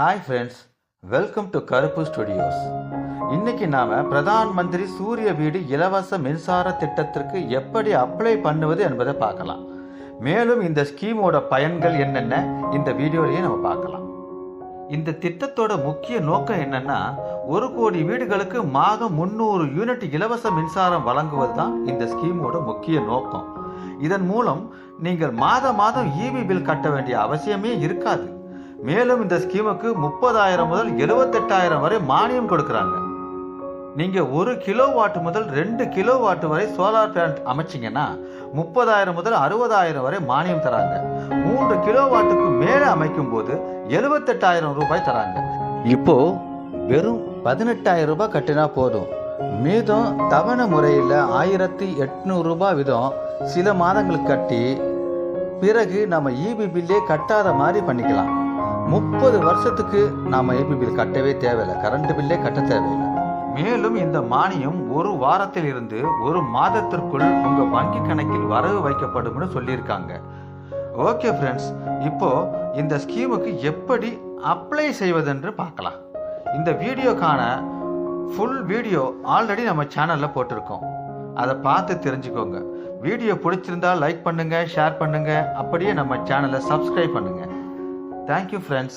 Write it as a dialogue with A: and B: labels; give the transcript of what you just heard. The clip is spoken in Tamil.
A: ஹாய் ஃப்ரெண்ட்ஸ், வெல்கம் டு கருப்பு ஸ்டுடியோஸ். இன்னைக்கு நாம பிரதான் மந்திரி சூரிய வீடு இலவச மின்சார திட்டத்திற்கு எப்படி அப்ளை பண்ணுவது என்பதை பார்க்கலாம். மேலும் இந்த ஸ்கீமோட பயன்கள் என்னென்ன இந்த வீடியோலையே நம்ம பார்க்கலாம். இந்த திட்டத்தோட முக்கிய நோக்கம் என்னன்னா, 1 கோடி வீடுகளுக்கு மாதம் 300 யூனிட் இலவச மின்சாரம் வழங்குவது தான் இந்த ஸ்கீமோட முக்கிய நோக்கம். இதன் மூலம் நீங்கள் மாதம் ஈபி பில் கட்ட வேண்டிய அவசியமே இருக்காது. மேலும் இந்த ஸ்கீமுக்கு 30,000 முதல் 78,000 வரை மானியம் கொடுக்கறாங்க. நீங்க 1 கிலோவாட் முதல் 2 கிலோவாட் வரை சோலார் பேனல் அமைச்சிங்கன்னா 30,000 முதல் 60,000 வரை மானியம் தராங்க. 3 கிலோவாட்டுக்கு மேல அமைக்கும் போது 78,000 ரூபாய் தராங்க. இப்போ வெறும் 18,000 ரூபாய் கட்டினா போதும். மீதம் தவணை முறையில் 1,800 ரூபாய் வீதம் சில மாதங்களுக்கு கட்டி பிறகு நம்ம இபி பில்லே கட்டாத மாதிரி பண்ணிக்கலாம். 30 வருஷத்துக்கு நாம இபி பில் கட்டவே தேவையில்லை, கரண்ட் பில்லே கட்ட தேவையில்லை. மேலும் இந்த மானியம் 1 வாரத்தில் இருந்து 1 மாதத்திற்குள் உங்க வங்கி கணக்கில் வரவு வைக்கப்படும் சொல்லியிருக்காங்க. ஓகே ஃப்ரெண்ட்ஸ், இப்போ இந்த ஸ்கீமுக்கு எப்படி அப்ளை செய்வதென்று பார்க்கலாம். இந்த வீடியோக்கான ஃபுல் வீடியோ ஆல்ரெடி நம்ம சேனல்ல போட்டிருக்கோம், அதை பார்த்து தெரிஞ்சுக்கோங்க. வீடியோ பிடிச்சிருந்தா லைக் பண்ணுங்க, ஷேர் பண்ணுங்க, அப்படியே நம்ம சேனலை சப்ஸ்கிரைப் பண்ணுங்க. Thank you friends.